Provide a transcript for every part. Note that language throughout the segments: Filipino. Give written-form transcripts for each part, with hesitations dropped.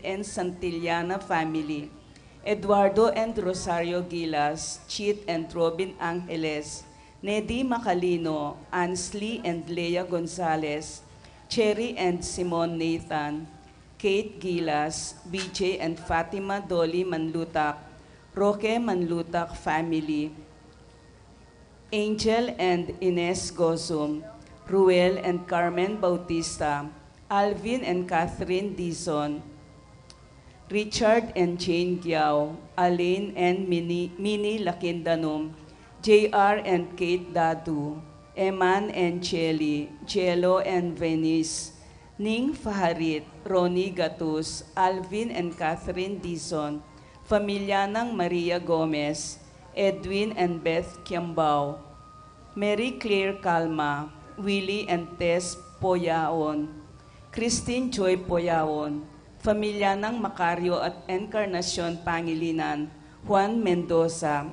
and Santillana family, Eduardo and Rosario Gilas, Chit and Robin Angeles, Nedy Macalino, Ansley and Lea Gonzalez, Cherry and Simon Nathan, Kate Gilas, BJ and Fatima Dolly Manlutak, Roque Manlutak family, Angel and Ines Gozum, Ruel and Carmen Bautista, Alvin and Catherine Dizon, Richard and Jane Giao, Alain and Minnie Lakindanum, JR and Kate Dadu, Eman and Chelly, Jello and Venice, Ning Faharit, Ronnie Gatus, Alvin and Catherine Dizon, Pamilya ng Maria Gomez, Edwin and Beth Kiambao, Mary Claire Calma, Willie and Tess Poyaon, Christine Joy Poyaon, Pamilya ng Macario at Encarnacion Pangilinan, Juan Mendoza,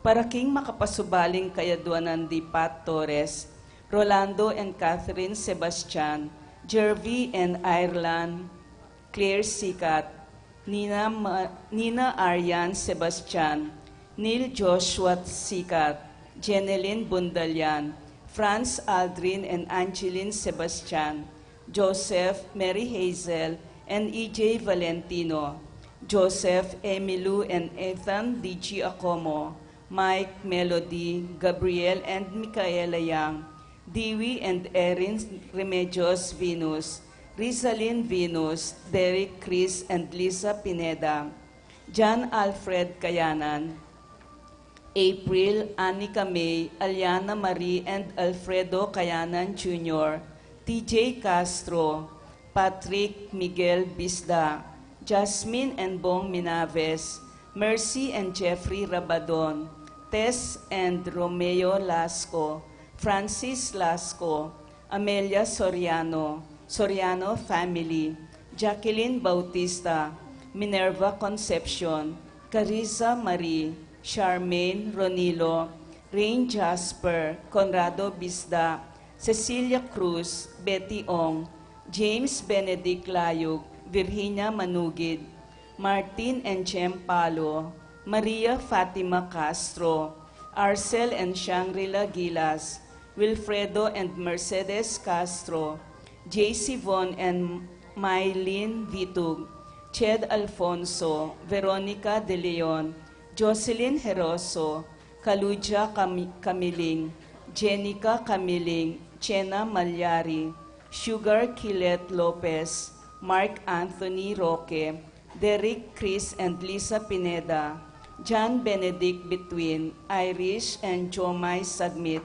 Paraking makapasubaling kayaduanan di Pat Torres, Rolando and Catherine Sebastian, Jervy and Ireland, Claire Sikat, Nina Arian Sebastian, Neil Joshua Sikat, Jeneline Bundalian, Franz Aldrin and Angeline Sebastian, Joseph, Mary Hazel, and E.J. Valentino, Joseph, Emilu, and Ethan D.G. Acomo, Mike, Melody, Gabriel, and Micaela Yang, Dewey and Erin Remedios Venus, Rizalyn Venus, Derek Chris, and Lisa Pineda, John Alfred Kayanan, April, Anika May, Aliana Marie, and Alfredo Kayanan Jr., TJ Castro, Patrick Miguel Bisda, Jasmine and Bong Minaves, Mercy and Jeffrey Rabadon, Tess and Romeo Lasco, Francis Lasco, Amelia Soriano, Soriano family, Jacqueline Bautista, Minerva Concepcion, Carissa Marie, Charmaine Ronilo, Rain Jasper, Conrado Bisda, Cecilia Cruz, Betty Ong, James Benedict Layug, Virginia Manugid, Martin and Jem Palo, Maria Fatima Castro, Arcel and Shangri-La Gilas, Wilfredo and Mercedes Castro, J.C. Von and Mylene Vitug, Ched Alfonso, Veronica De Leon, Jocelyn Heroso, Kaluja Kamiling, Jenica Kamiling, Chena Malyari, Sugar Kilet Lopez, Mark Anthony Roque, Derek Chris and Lisa Pineda, John Benedict Between, Irish and Jomai Submit,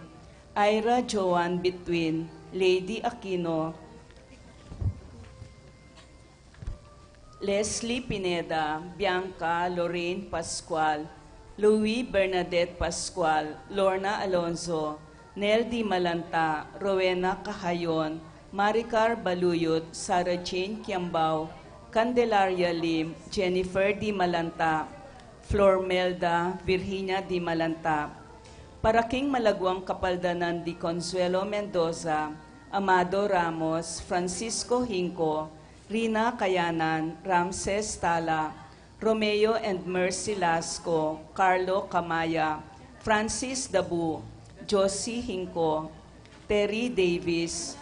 Ira Joan Between, Lady Aquino, Leslie Pineda, Bianca Lorraine Pascual, Louis Bernadette Pascual, Lorna Alonzo, Nel Di Malanta, Rowena Cahayon, Maricar Baluyot, Sarah Jane Kiambao, Candelaria Lim, Jennifer Di Malanta, Flormelda Virginia Di Malanta, Paraking Malagwang Kapaldanan Di Consuelo Mendoza, Amado Ramos, Francisco Hinco, Rina Kayanan, Ramses Tala, Romeo and Mercy Lasco, Carlo Kamaya, Francis Dabu, Josie Hinco, Terry Davis,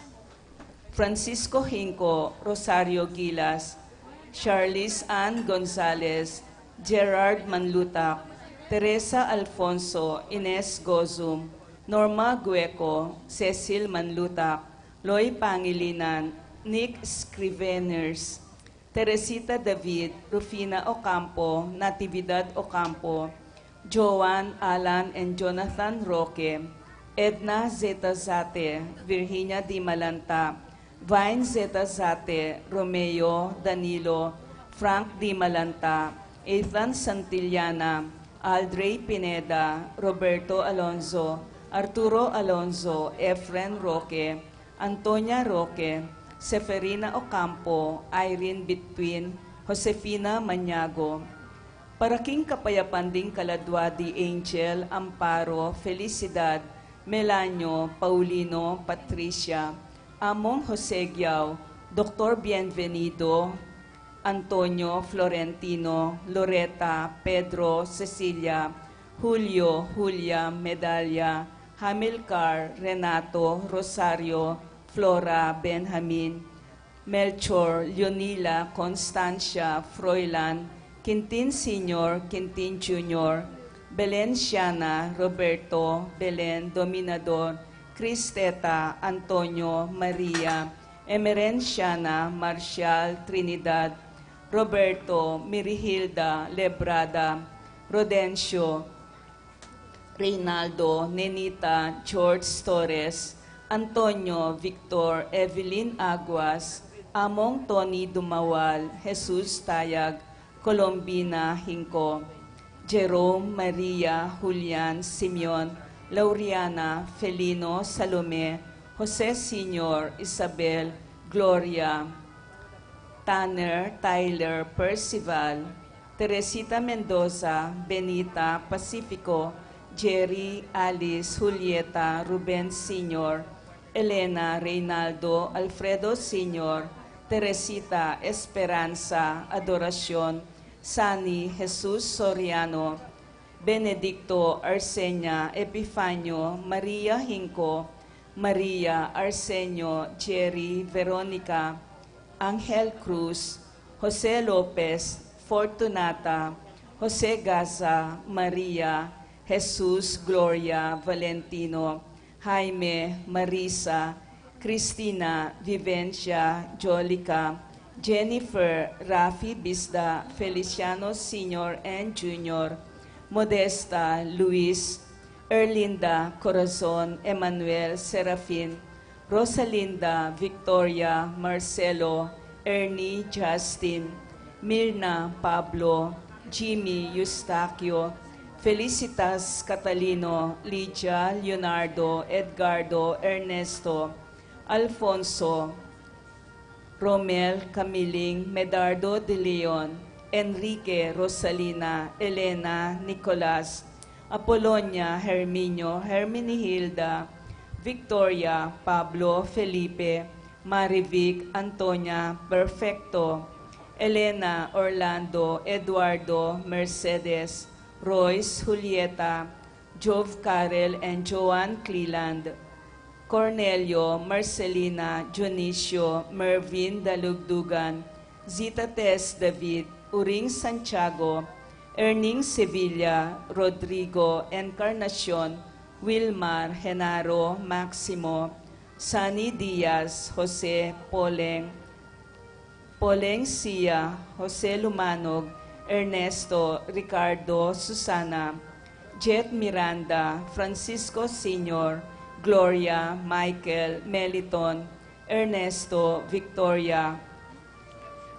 Francisco Hinco, Rosario Gilas, Charlize Ann Gonzalez, Gerard Manlutak, Teresa Alfonso, Ines Gozum, Norma Gueco, Cecil Manlutak, Loy Pangilinan, Nick Scriveners, Teresita David, Rufina Ocampo, Natividad Ocampo, Joan, Alan, and Jonathan Roque, Edna Zeta Zate, Virginia Di Malanta, Vine Zeta Zate, Romeo, Danilo, Frank Di Malanta, Ethan Santillana, Aldrey Pineda, Roberto Alonzo, Arturo Alonzo, Efren Roque, Antonia Roque, Seferina Ocampo, Irene Between, Josefina Maniago, Paraking Kapayapanding Kaladwa di Angel, Amparo, Felicidad, Melanio, Paulino, Patricia, Among Jose Giao, Dr. Bienvenido, Antonio Florentino, Loretta, Pedro, Cecilia, Julio, Julia, Medalla, Hamilcar, Renato, Rosario, Flora, Benjamin, Melchor, Leonila, Constancia, Froilan, Quintin Sr., Quintin Jr., Belen Siana, Roberto, Belen Dominador, Cristeta, Antonio, Maria, Emeren Siana, Marcial, Trinidad, Roberto, Mirihilda, Lebrada, Rodencio, Reynaldo, Nenita, George Torres, Antonio, Victor, Evelyn Aguas, Among Tony Dumawal, Jesus Tayag, Colombina Hinco, Jerome, Maria, Julian, Simeon, Lauriana, Felino, Salome, Jose Sr., Isabel, Gloria, Tanner, Tyler, Percival, Teresita Mendoza, Benita, Pacifico, Jerry, Alice, Julieta, Ruben Sr., Elena, Reynaldo, Alfredo Sr., Teresita, Esperanza, Adoracion, Sani, Jesus Soriano, Benedicto, Arsenia, Epifanio, Maria Hinco, Maria, Arsenio, Jerry, Veronica, Angel Cruz, Jose Lopez, Fortunata, Jose Gaza, Maria, Jesus, Gloria, Valentino, Jaime, Marisa, Cristina, Vivencia, Jolica, Jennifer, Rafi Bisda, Feliciano Sr. and Jr., Modesta, Luis, Erlinda, Corazon, Emmanuel, Serafin, Rosalinda, Victoria, Marcelo, Ernie, Justin, Mirna, Pablo, Jimmy, Eustaquio, Felicitas, Catalino, Lydia, Leonardo, Edgardo, Ernesto, Alfonso, Romel, Camiling, Medardo de Leon, Enrique, Rosalina, Elena, Nicolas, Apolonia, Herminio, Herminihilda, Victoria, Pablo, Felipe, Marivic, Antonia, Perfecto, Elena, Orlando, Eduardo, Mercedes, Royce, Julieta, Jove Carel, and Joanne Cleland, Cornelio, Marcelina, Dionisio, Mervin Dalugdugan, Zita Tess David, Uring Santiago, Erning Sevilla, Rodrigo, Encarnacion, Wilmar, Genaro, Maximo, Sunny Diaz, Jose Poleng, Poleng Sia, Jose Lumanog, Ernesto, Ricardo, Susana, Jet Miranda, Francisco Sr., Gloria, Michael, Meliton, Ernesto, Victoria,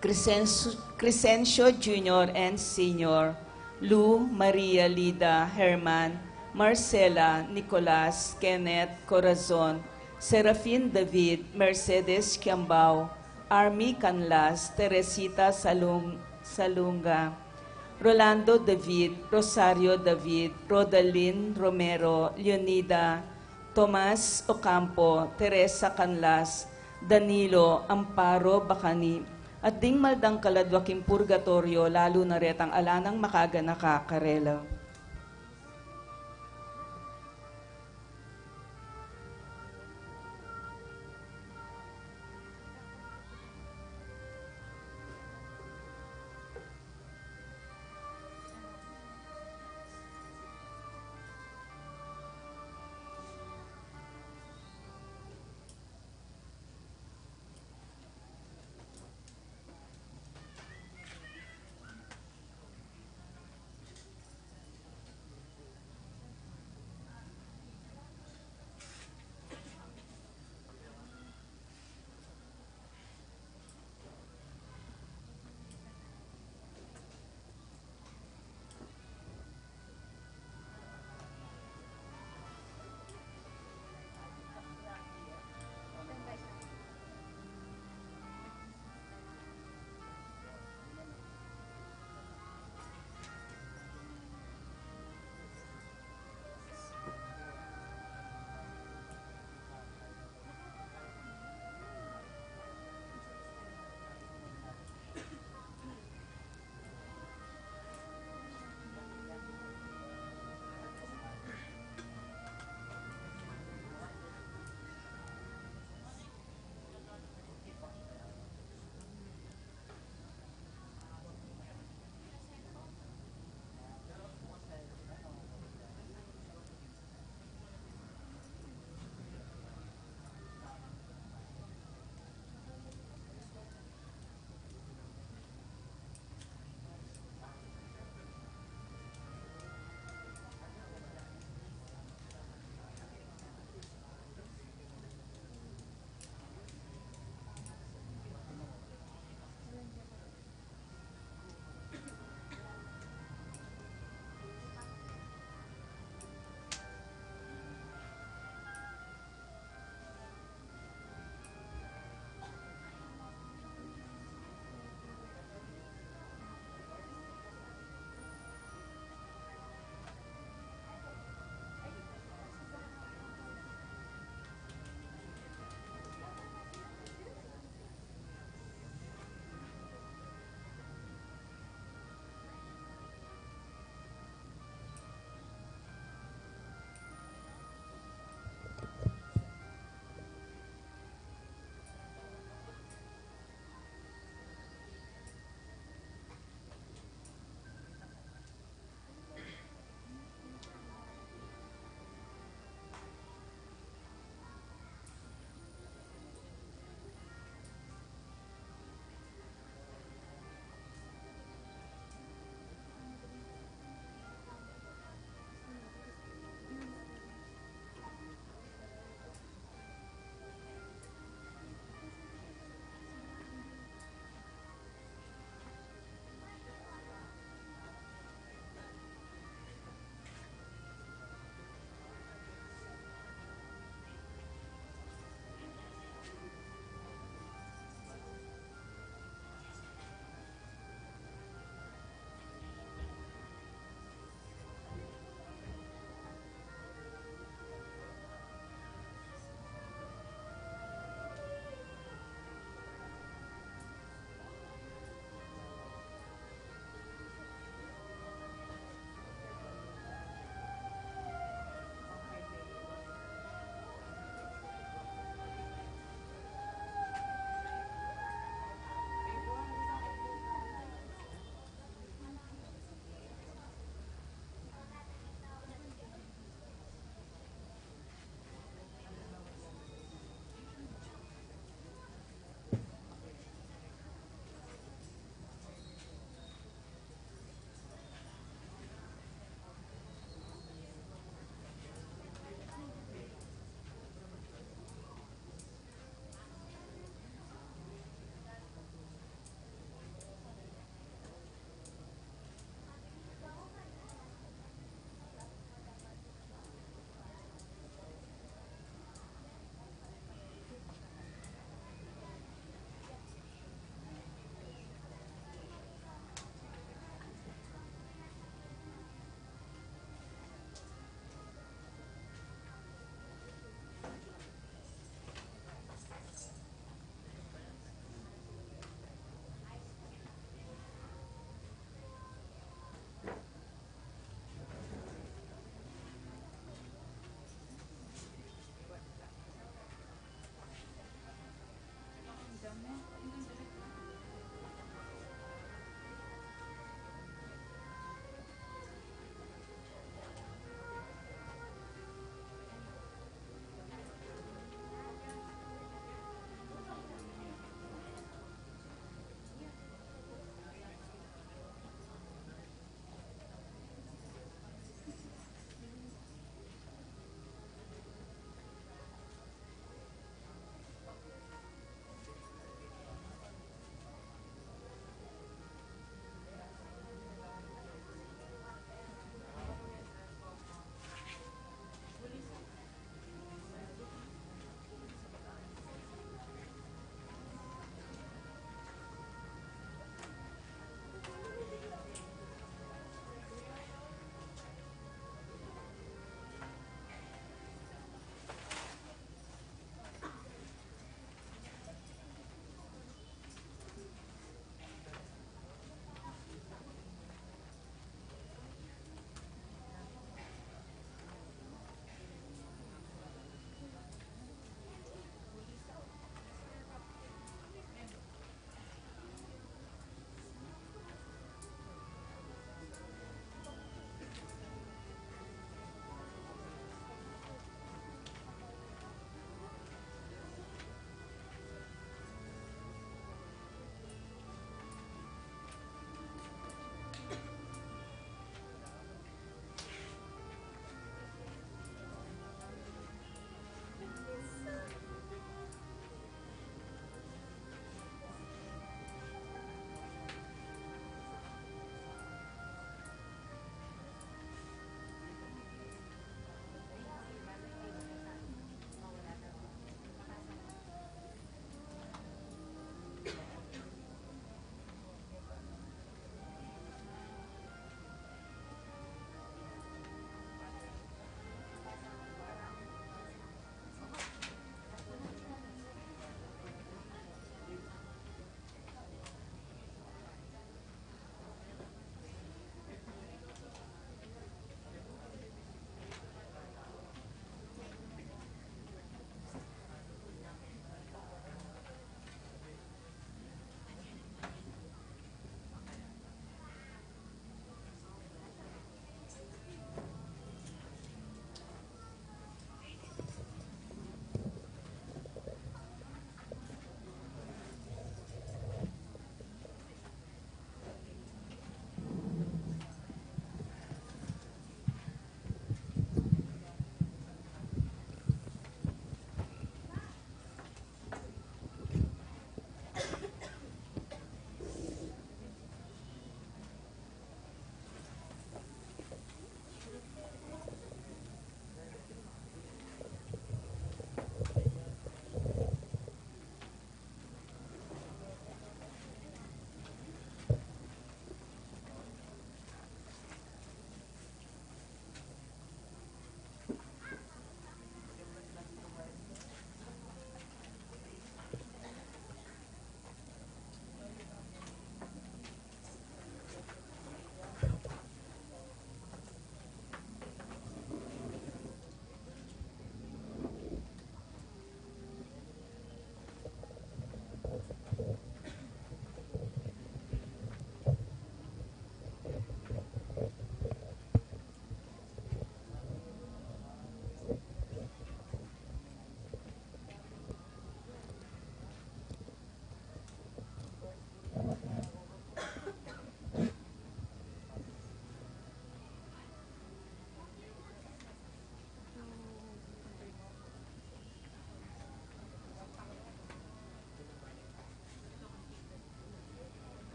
Crescencio Jr. and Sr., Lou, Maria Lida, Herman, Marcela, Nicolas, Kenneth, Corazon, Serafin David, Mercedes Kiambao, Army Canlas, Teresita Salunga, Rolando David, Rosario David, Rodalyn Romero, Leonida, Tomas Ocampo, Teresa Canlas, Danilo, Amparo Bacani, at ding maldang kaladwaking purgatorio, lalo na retang alanang makaga nakakarela.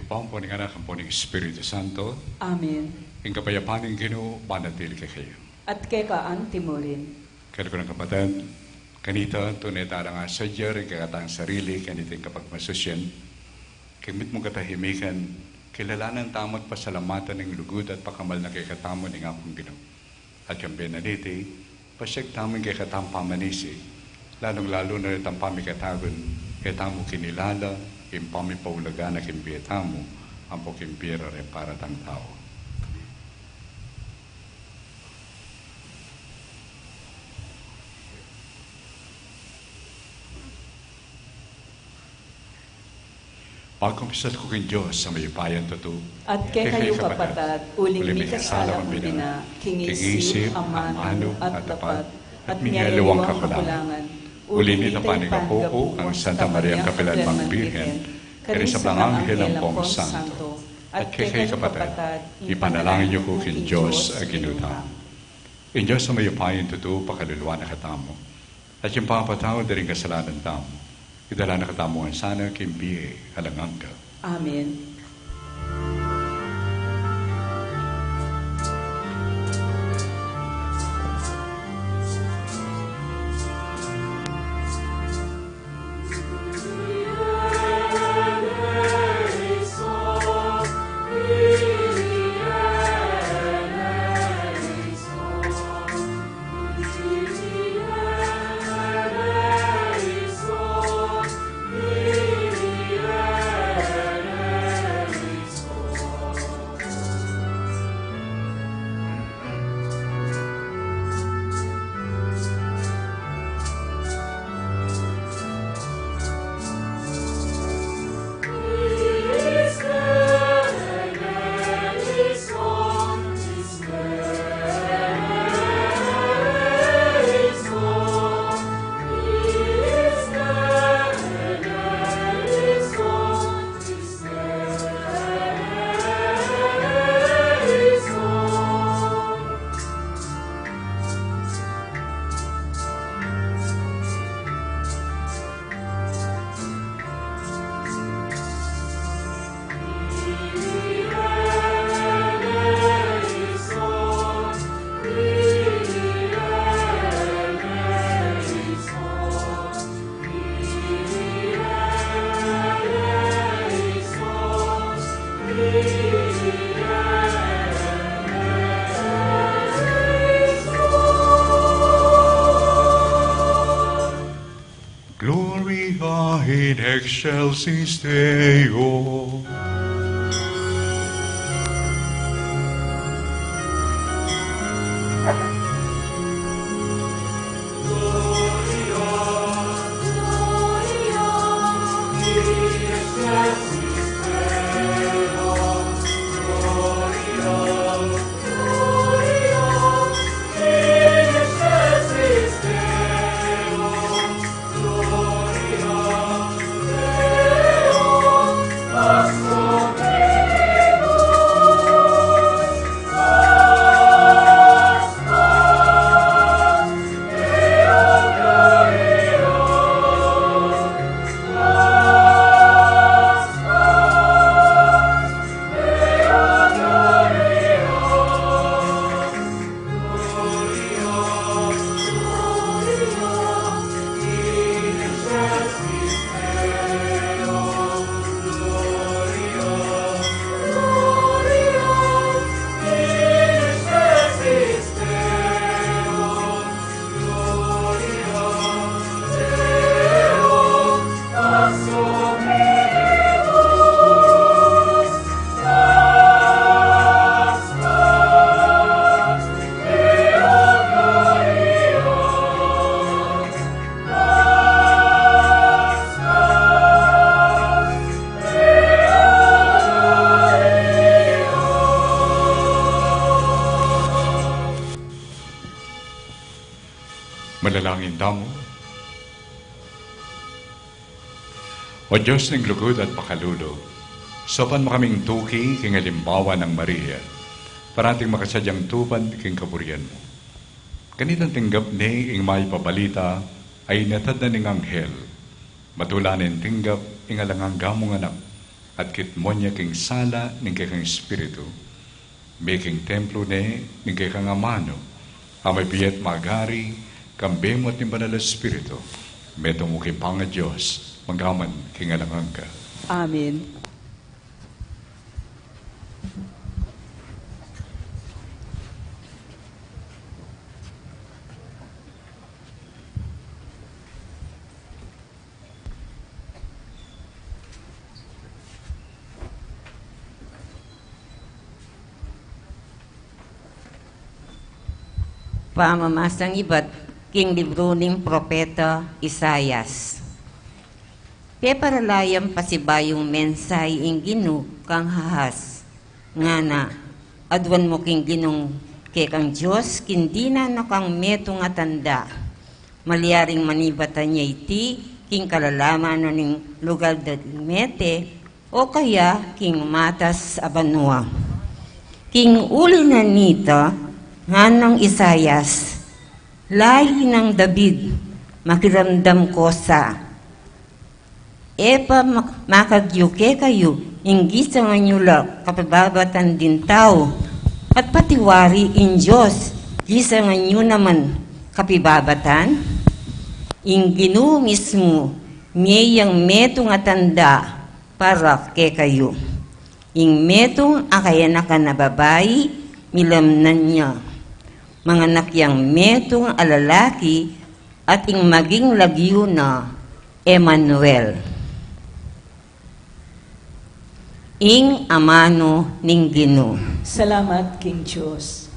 Pang po ng anak ang po ng Espiritu Santo, Amen. ang kapayapaan ng Ginoo, manatili kay kayo. At kay kaan timurin. Kaya ko ng kapatid, kanita, tunay tala nga sa Diyan, ang kakatang sarili, kanita yung kapag masusyan, kamit mong katahimikan, kilalanan tamot pasalamatan ng lugod at pakamal na kay katamo ng akong Ginoo. At yung benaliti, pasyag tamang kay katang pamanisi, lalong-lalo na rin ang pamikatagon, kay tamo kinilala, yung pamipaulagan na kimbiyatamo, ang pokimpira rin para tang tao. Pagkumpisat ko kay Diyos sa may bayan totoo. At kay kayo kapatad, uling mi kasala mong bina, kingisip, amano, at dapat, at miyaliwang kakulangan. Uli ni Tapanigapoko, ang Santa Maria Kapilan Mang Birhen, kaya sa mga anghel ang Pong Santo, at kay kayo kapatad, ipanalangin niyo ko kay Diyos ang ginuta. In Diyos sa may bayan totoo, pakaluluwa na katamo. At yung pangapataw na rin kasalanan tamo. Idala na katamuan sana kimbiye halangang ka. Amen. Gloria in excelsis Deo. Manalangin tamo. O Diyos ng lugod at pakalulo, sopan mo kaming tuki king halimbawa ng Maria, parating makasadyang tupan king kapurian mo. Ganitang tinggap ni ing may pabalita ay natad na ning anghel, matulanin tinggap ing alangang gamong anak, at kitmonya king sala ning kang espiritu, making templo ne ning kang amano, amay biyat magari, kambemot ni banal na espiritu, metong ukipanga Diyos, magaman king alangang ka. Amen. Pamamasang iba't king libro ng propeta Isayas. Peparalayam pasibayong mensay ing ginu kang hahas. Nga na, adwan mo king ginong kekang Diyos, kindina na kang meto nga tanda. Maliaring manibatan niya iti, king kalalaman no ning lugar mete, o kaya king matas abanua. King uli na nita, nga ng Isayas, lahi ng David, makiramdam ko sa, epa makagyuke kayo, inggi sa nganyula, kapababatan din tao, at patiwari in Diyos, gisa nganyo naman, kapibabatan, inginu mismo, miyang metong atanda, para ke kayo. Ing metong akayanakan na babae, milamnan niya. Mga nakyang metong alalaki at ing maging lagyo na Emmanuel. Ing amano ning Ginoo. Salamat, King Diyos.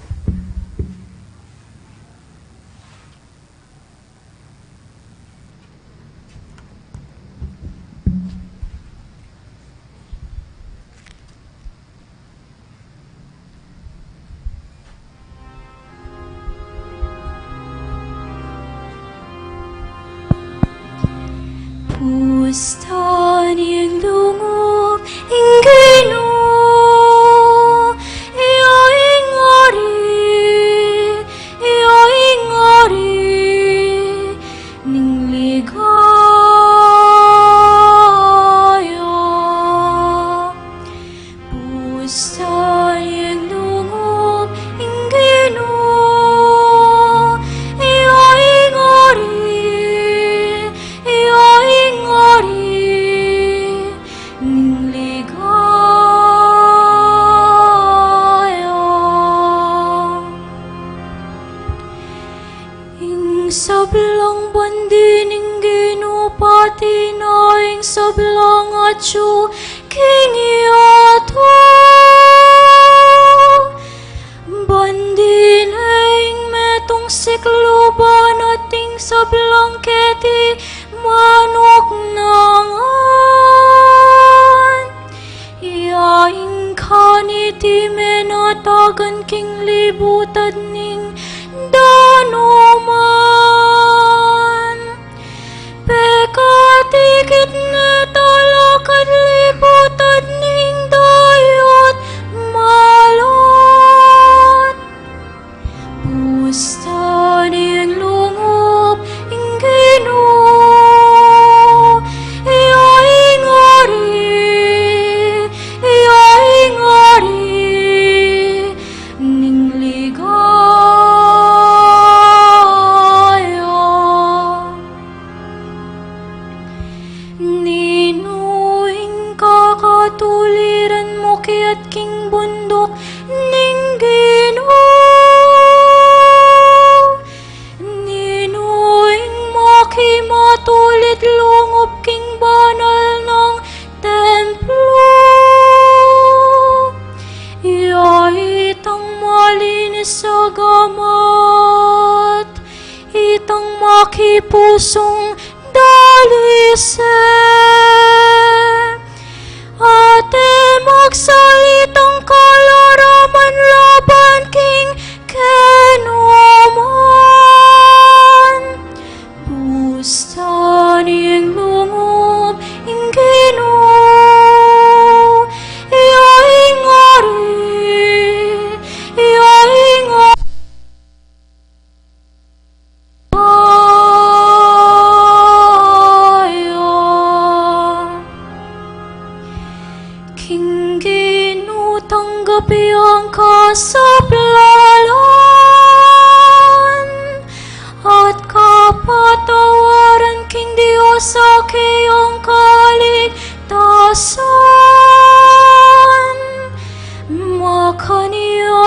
Pusta niyang lungog ing Ginoo, iyo'y ngari, ning ligaya. Pusta niyang lungog ing Ginoo, iyo'y ngari, ning ligaya. Ing sablang bandi ning Ginoo pati na ing sablang atyo king iato. Bandi na ing metong sikluban at ing sablang keti manok nangan. Iaing kaniti menatagan king libutad ning danuman. Pekatikit na talakad libutad ning dayot malot. Pusta niyang lungop ing Ginoo, iyo'y ngari, ning ligaya. Ninuing kakatuliran mo kaya't king bundok ning Ginoo. Ninuing makimatulit lungop king banal ng templo. Itang malinis sa gamat, itang makipusong dalise. Ate magsalitang kalaraman laban king kenuman. Pusta niyang lungop ing Ginoo, iyo'y ngari,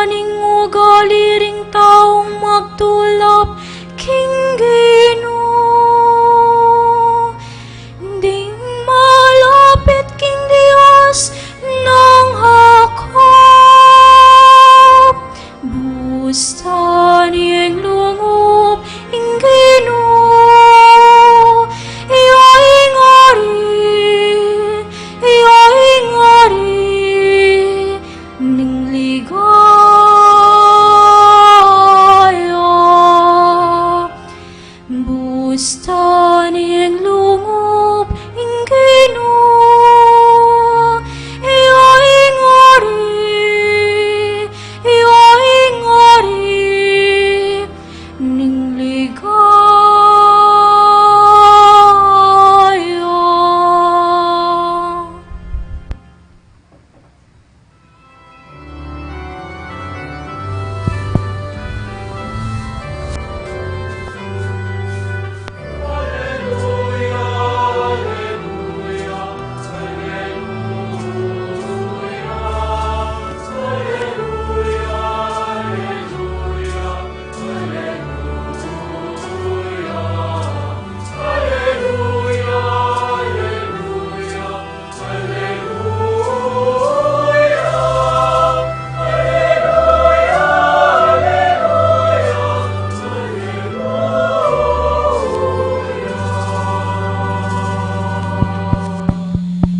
ning ugali ring taong magtulap king Ginoo. Ding malapit king Dios ng hakop. Busta niyang lungop ing Ginoo. Iya'y ngari ning ligaya. Busta niyang lungop ing Ginoo. Iya'y ngari ning ligaya.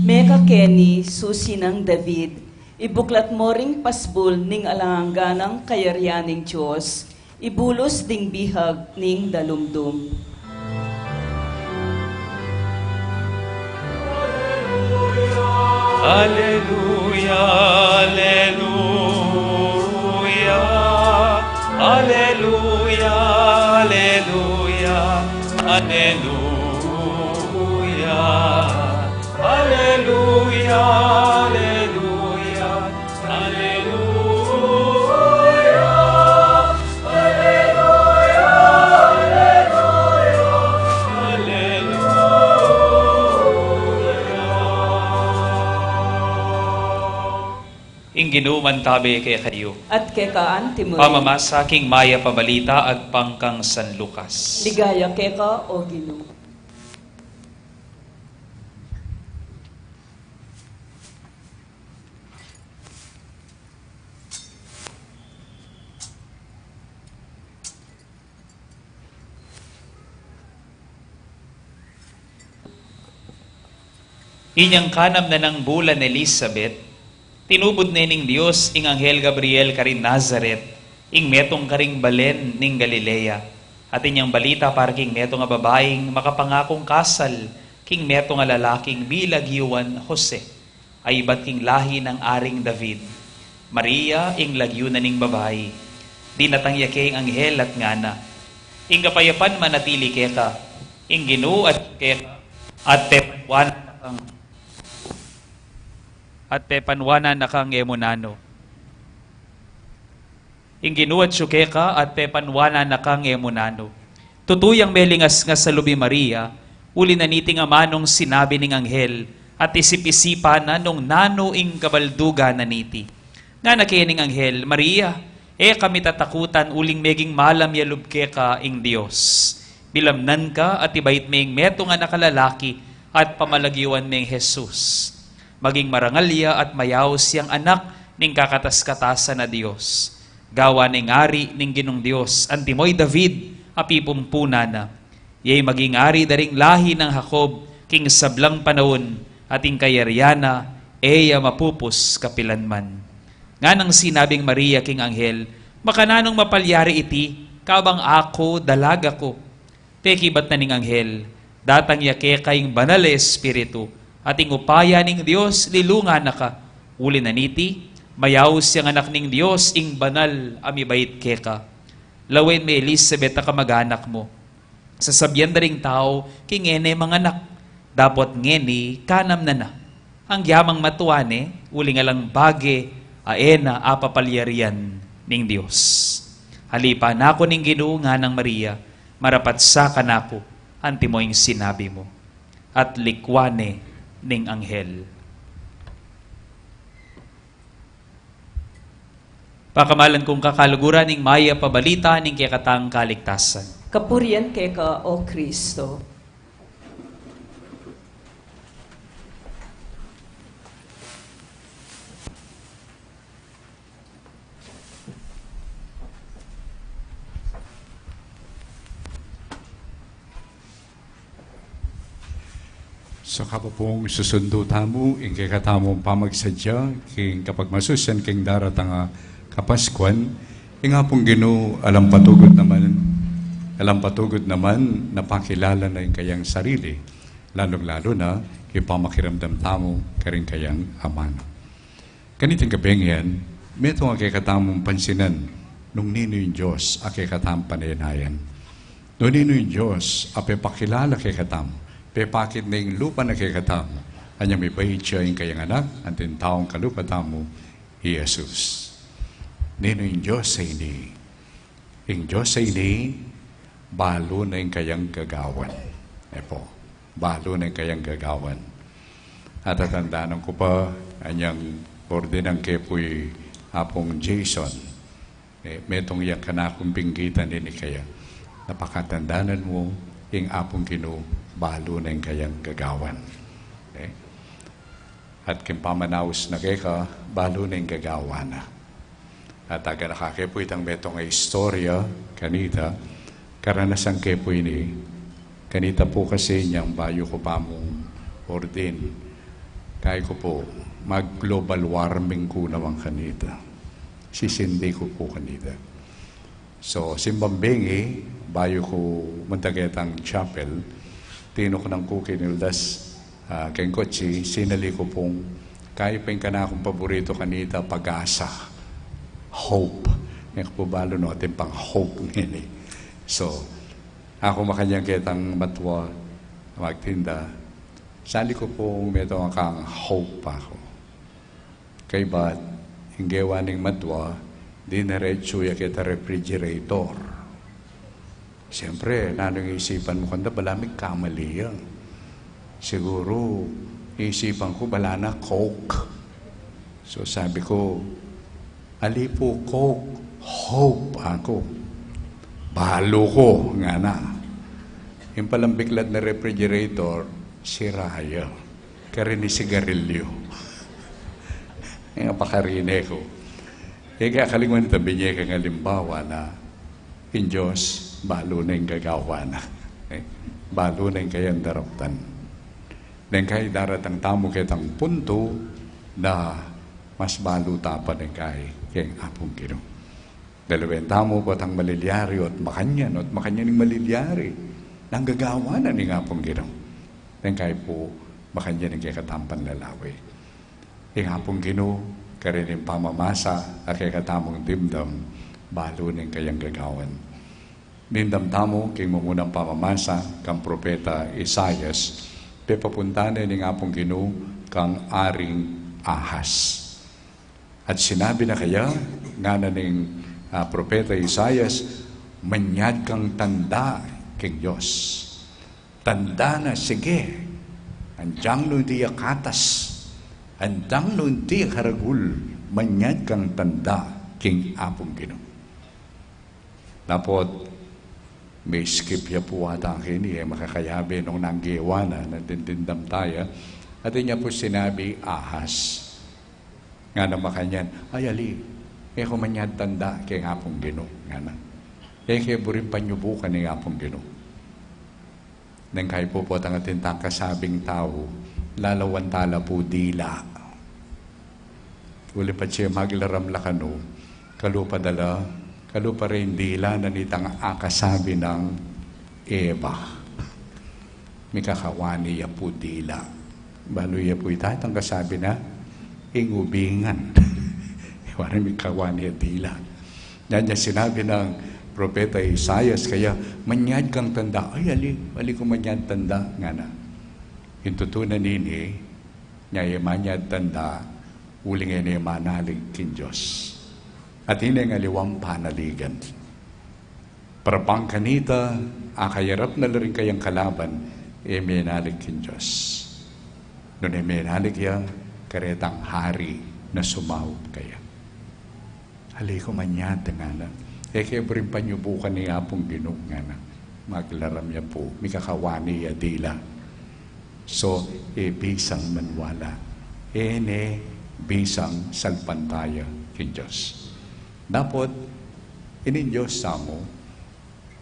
Meka Kenny, susi ng David, ibuklat mo ring pasbul ning alangganang kayaryaning Diyos, ibulos ding bihag ning dalumdum. Alleluia, alleluia, alleluia, alleluia, alleluia, alleluia, alleluia, Inginuman tabi kay kayo. At kekaan Timoy, Pamamasa king maya pabalita ag pangkang San Lucas. ligaya keka o Ginoo. Inyang kanam na ng bulan Elizabeth, tinubod na ning Diyos ing Anghel Gabriel karin Nazaret, ing metong karing balen ning Galilea. At inyang balita para king metong nga babaeng makapangakong kasal, king metong nga lalaking bilagyuan Jose, ay iba't king lahi ng aring David. Maria ing lagyunan ning babae, di natangyake ing anghel at ngana. Ing kapayapan manatili keka, ing Ginoo at keka, at tepanwan nakang pepanwana nakang emunano. Ing Ginoo at syukeka at pepanwana nakang emunano. Tutuyang melingas nga sa lubi Maria, uli na niting amanong sinabi ning anghel, at isip-isipa na nung nano ing kabalduga na niti. Nga nakining anghel, Maria, kami tatakutan uling meging malam yalubke ka ing Diyos. Bilamnan ka at ibait ming meto nga nakalalaki at pamalagiwan ming Jesus. Maging marangalya at mayaw siyang anak ning kakatas-katasan na Diyos. Gawa ning ari ning Ginong Diyos, antimoy David, apipumpuna na. Yay maging ari daring lahi ng Jacob, king sablang panahon, ating kayaryana, eya mapupus kapilanman. Nga nang sinabing Maria king anghel, makananong mapalyari iti, kabang ako dalaga ko. Pekibat na ning anghel, datang yake kayong banal espiritu, ating upaya ning Diyos, lilunga na ka. Uli na niti, mayaw siyang anak ning Diyos, ing banal amibait keka. Lawen may Elizabeth na kamag-anak mo. Sasabyan na ring tao, king ene mga anak. Dapat ngeni, kanam na. Ang yamang matuane, uli nga lang bage, aena apapalyarian ning Diyos. Halipa na ako ning Ginoo nga ng Maria, marapat sa kanako, antimoing sinabi mo. At likwane ning anghel. Pakamalan kong kakaluguran ning maya pabalita ning kekatang kaligtasan. Kapurian keka, O Kristo. So kapapong susundo tamo, ingkay katamong pamagsadya, king kapag masusan king daratang kapaskuan, nga pong Ginoo alam patugod naman na pakilala na yung kayang sarili, lalong-lalo na ipamakiramdam tamo karing kayang aman. Kaniting kapengyan, meto nga kay katamong pansinan, nung nino yung Diyos, kay katamong panayanayan. Nung nino yung Diyos, ape pakilala kay katamong, pepakit na yung lupa na kay katamo. Anya may bayit siya yung kayang anak, ang tintaong kalupa tamo, Jesus. Nino yung Diyos sa ini. Yung Diyos sa ini, balo na yung kayang gagawan. Epo, balo na yung kayang gagawan. At tatandaan ko pa, anyang ordinang kepoy hapong Jason. Metong yung kanakong pinggitan din kaya. Napakatandaanan mo, yung apong Ginoo, balo na yung kayang gagawan. Okay? At kimpamanaos na kaya balo na yung gagawan na. At aga nakakepoy itang metong istorya, kanita, karanasan kepoy ni, kanita po kasi niyang bayo ko pa mong ordin. Kaya ko po, mag-global warming ko naman kanita. Sisindi ko po kanita. So, simbambengi, bayo ko muntagetang chapel, tino ko ng kukinildas keng kotsi, sinali ko pong kaya pa yung kanakong paborito kanita, pag-asa, hope. Ngayon po balo no, ating pang hope ngayon eh. So, ako makanyang kitang matwa, magtinda, sali ko pong meto kang hope pa ako. Kay ba't, hinggewa ning matwa, di naretso ya kita refrigerator. Siyempre, nanong isipan mo kanda, balamig kamali yan. Siguro, isipan ko, bala na Coke. So sabi ko, ali po Coke, hope ako. Balo ko, nga na. Yung palang biglat na refrigerator, siraya. Kaya ni sigarilyo. Yung pakarine ko. Kaya kalingon tabi niya kang halimbawa na in Diyos, balo na yung gagawa na. Balo na yung kayang daraptan. Nang kaya daratang tamo kitang punto na mas balo tapan ng kaya kayang apong Ginoo. Dalawang tamo po tang malilyari at makanyan ng malilyari nang gagawa na ng apong Ginoo. Nang kaya po makanyan ng kaya katampan lalawi. Yung apong Ginoo, karin yung pamamasa at kaya katamong dimdam, balo na yung kayang gagawan. Nindam tamo, king mamunang pamamasa, kang propeta Isaias, pepapuntanan ng apong Ginoo kang aring Ahas. At sinabi na kaya, nga na ng propeta Isaias, manyad kang tanda king Diyos. Tanda na, sige, andyang nun di akatas, andyang nun di haragul, manyad kang tanda king apong Ginoo. Napot, may skip ya po ata kini, makakayabi nung nanggiwa na, nandindindam tayo. At niya po sinabi, Ahas. Nga na makanyan, ay ali, kumanyad tanda kay apong Ginoo. Nga na. Kaya burin panyubukan ni apong Ginoo. Nang kayo po po ang ating kasabing tao, lalawan tala po dila. Uli pa siya maglaram lakano, kalupa rin dila na nitang akasabi ng Eva. May kakawani ya po dila. Balo ya po itatang kasabi na ingubingan. Wala may kakawani ya dila. Yan niya sinabi ng propeta Isaias, kaya manyad kang tanda. Ay, ali ko manyad tanda. Nga na. Hintutunan nini, niya manyad tanda, uling yan manalig kin Diyos. At hindi nga liwang panaligan. Parapang kanita, akayarap na rin kayang kalaban, menalig kin Diyos. Noon menalig yan, karetang hari na sumahod kaya. Hali ko manyata nga na. Kaya rin panyubukan ni Apong Ginoo nga na. Maglaram niya po, mikakawani ya dila. So, bisang manwala. Ene, bisang salpantaya kin Diyos. Dapat, inin Diyos sa mo,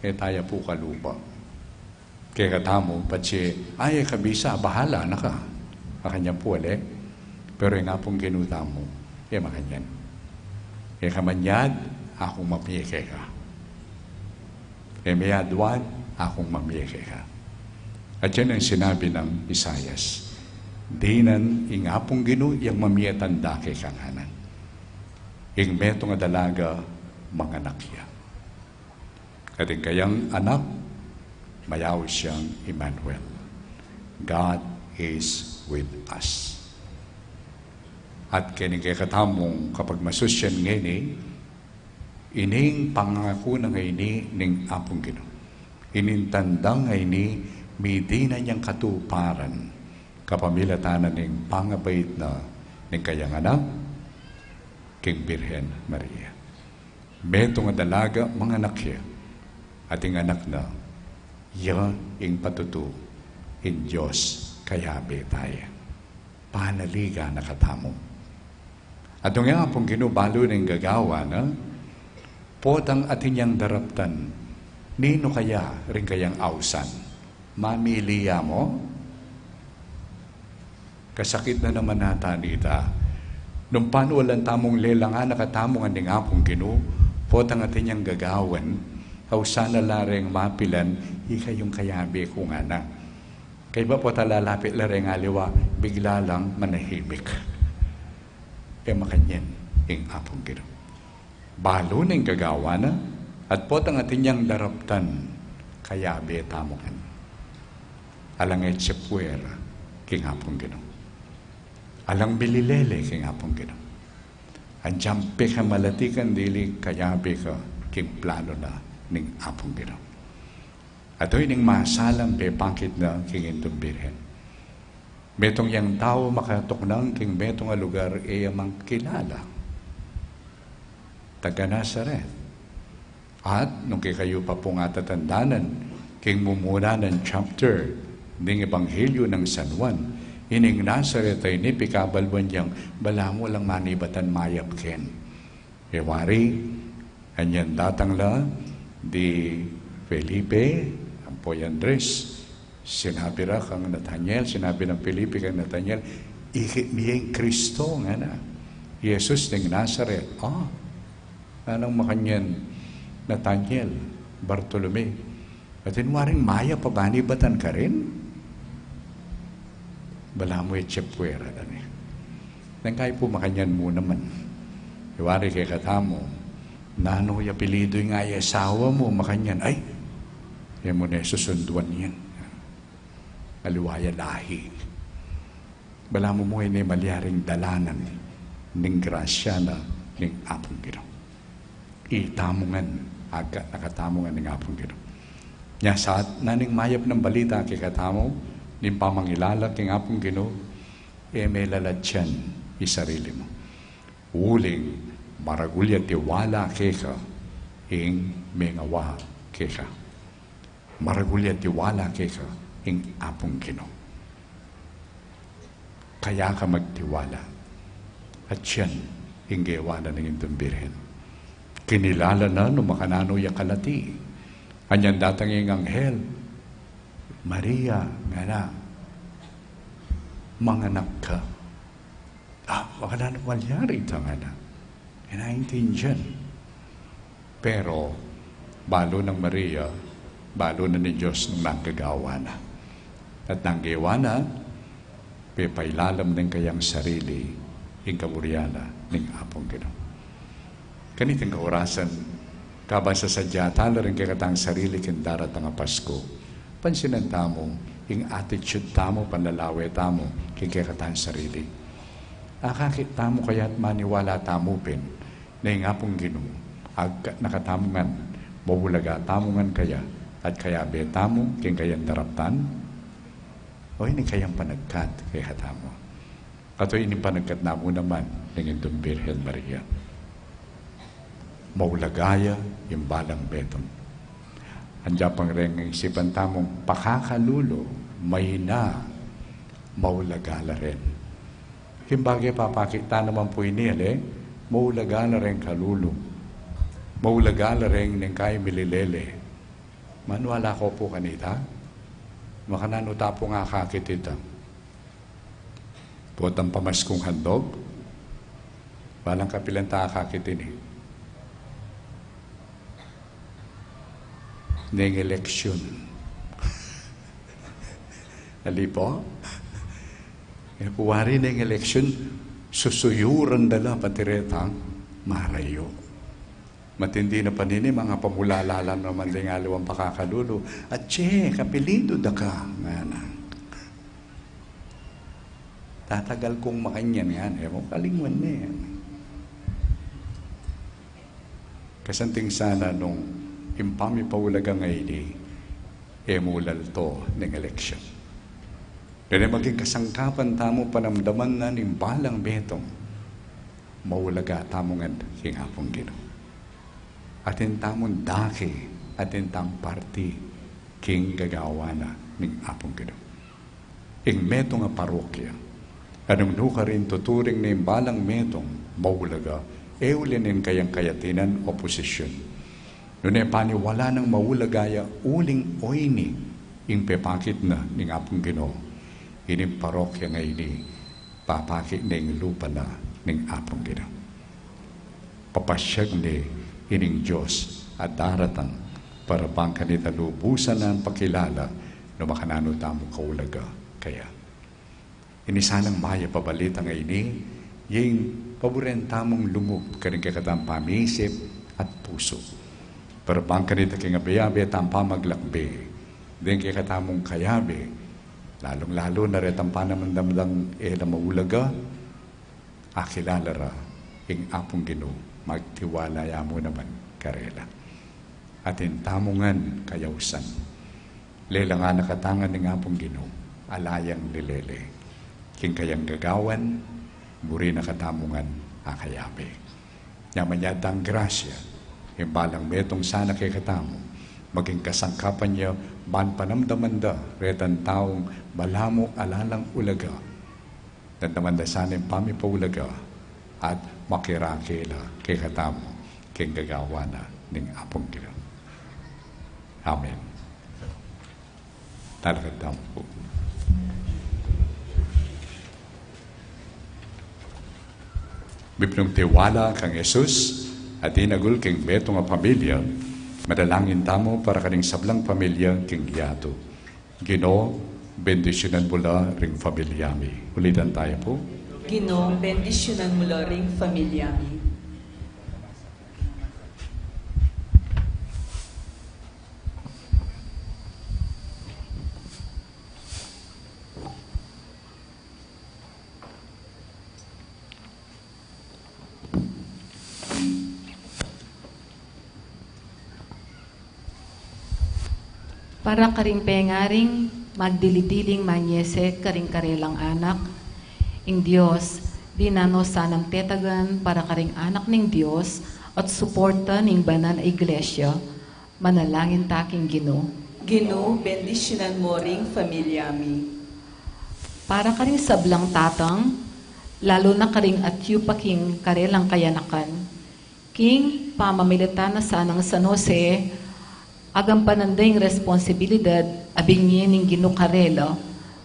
tayo po kalupa. Kaya katamo, patsi, ay kabisa, bahala na ka. Makanya po pero nga pong ginuta mo, makanyan. Kaya kamanyad, akong mapiyeke ka. Mayadwan, akong mamiyeke ka. At yan ang sinabi ng Isayas. Dinan, ingapong ginu, yung mamiyatanda kay kanganan. Ing meto nga dalaga, mga nakya. At yung kayang anak, mayaw siyang Emmanuel. God is with us. At kinigekatamong kapag masusyan ngini, ining pangako na ngayon ning Apong Ginoo. Inintandang ngayon midi na niyang katuparan kapamilatanan ning pangabait na ning kayang anak king Birhen Maria. Meto nga dalaga mga nakya at ing anak na yan ing patutu in Diyos kayabe tayo. Panaliga na katamo. At nga Apong Ginoo balo ning gagawa na potang atin niyang daraptan, nino kaya rin kayang ausan? Mamiliya mo? Kasakit na naman nata nita. Nung paano walang tamong lelangan, nakatamong aning Apong Ginoo, potang atin niyang gagawan, ausan na lareng mapilan, ikayong kayabi ko nga na. Kaya ba po talalapit lareng aliwa, bigla lang manahimik. Kaya makanyan, ing Apong Ginoo. Balo ng gagawa na at potang atin niyang daraptan kaya betamongan. Alang etsepuera king Apong Ginoo. Alang bililele king Apong Ginoo. Anjampe ka malatikan dili kaya ka king plano na ning Apong Ginoo. Ato'y ning masalang pepangkit na king Intong Birhen. Metong yang tao makatuknang king metong a lugar mang kilala. Taga Nazaret. At nung kayo pa po nga tatandanan, king mumuna ng chapter ng Ebanghelyo ng San Juan, ining Nazaret ay nipikabalwan niyang bala mo lang manibatan mayap ken. Ewari, anyan datang la, di Felipe, ang poy Andres, sinabi ra kang Nathaniel, sinabi ng Felipe kang Nathaniel, miyeng Kristo nga na. Jesus ng Nazaret. Anong makanyan Nathaniel, Bartolome. At inwaring maya pabanibatan ka rin? Bala mo etsepuera na niya. Nang kayo po makanyan mo naman. Iwari kay katamo, nano yung apelido yung asawa mo, makanyan, ay, yan mo na susunduan yan. Aliwaya lahi. Bala mo ay na malyaring dalanan ng grasya na ng Apong Ginoo. Itamungan, agad nakatamungan ng Apong Ginoo. Nya saat naning mayap ng balita kay katamo, ning pamangilala king Apong Ginoo, may laladyan isarili mo. Uling, maragulya tiwala keka, ing mengawa keka. Maragulya tiwala keka, ing Apong Ginoo. Kaya ka magtiwala. At yan, ing gewala ng Intong Birhen. Kinilala na no makanano ya kalati. Anyan datang yung anghel, Maria, nga na, manganak ka. Makanano malyari ito nga na. Inaintindihan. Pero, balo ng Maria, balo na ni Diyos nung nanggagawa na. At nanggawa na, pepailalam ng kayang sarili, yung kaburyana ng Apong Ginoo. Kaniting kaurasan, kaban sa sadya, tala rin kakatang sarili kin darat nga Pasko. Pansinan tamo, yung attitude tamo, panlalawe tamo, kin kakatang sarili. Akakit tamo kaya't maniwala tamo pin, na yung Apong Ginoo, nakatamungan, bubulaga tamungan kaya, at kaya betamo, kin kayang daraptan, o hindi kayang panagkat kay hatamo. Kato ini panagkat na mo naman, ng Intong Birhen Maria. maulagaya imbalang betong. Andiyan pang rin ang isipan tamong pakakalulo, may na, maulagala rin. Himbagay papakita naman po inili, maulagala rin kalulo. Maulagala rin ng kay mililele. Manuala ko po kanita, makananuta po nga kakitita. Puwat ang pamaskong handog, walang kapilang takakitin eh. Neng eleksyon. Ali po? Kuwari ng eleksyon, susuyuran dala patiretang marayo. Matindi na panini, mga pamulalalan naman din alawang pakakalulo. At kapilido da ka. Tatagal kong makanyan yan. Kalingwan na yan. Kasanting sana nung impami paulaga ngayon emulal to ng eleksyon. Dahil maging kasangkapan tamo panamdaman na ng balang betong maulaga tamongan hingapong Ginoo. Atin tamon daki, atin tam parti king gagawa na ng apong Ginoo. Ing metong nga parokya, anong nuka rin tuturing na balang metong maulaga, eulinin kayang kayatinan oposisyon. Noon paniwala ng maulagaya uling oyni ing pepakit na ng apong Ginoo. Ining parokya ngayon papakit na ing lupa na ng apong Ginoo. Papasyag ni ining Diyos at daratan para bang kanita lubusan na ang pakilala na makanano tamong kaulaga. Kaya, inisanang maya pabalita ngayon yung paboren tamong lumup karing kakatang pamisip at puso. Para bang kanita king abayabi at ang pamaglakbi, din kay katamong kayabi, lalong-lalo na rin ang panamandamdang maulaga, akilala ra, ing apong Ginoo, magtiwala ya mo naman karela. Atin tamungan kayawsan, lela nga nakatangan ng apong Ginoo, alayang lilele, king kayang gagawan, buri nakatamungan akayabi. Yamanyadang grasya, balang metong sana kay katamo, maging kasangkapan niya, ban panamdamanda, retan taong balamo alalang ulaga, nandamanda sana yung pamipaulaga, at makirakila kay katamo, kay gagawa na ng apong Ginoo. Amen. Talakad tamo po. Bipnong tiwala kang Jesus, at inagul king beto nga pamilya, madalangin tamo para kaning sablang pamilya king giyato. Ginoo, bendisyonan mula ring pamilyami. Ulitan tayo po. Ginoo, bendisyonan mula ring pamilyami. Para karing pengaring magdilidiling manyese karing karelang anak, ing Diyos, di nano sanang tetagan para karing anak ning Diyos at suporta ning banal na iglesia, manalangin taking Ginoo. Ginoo, bendisyonan mo ring pamilyami. Para karing sablang tatang, lalo na karing atyu paking karelang kayanakan, king pamamilitan na sanang San Jose, agam panandayng responsibilidad abingin ning Ginoo karelo,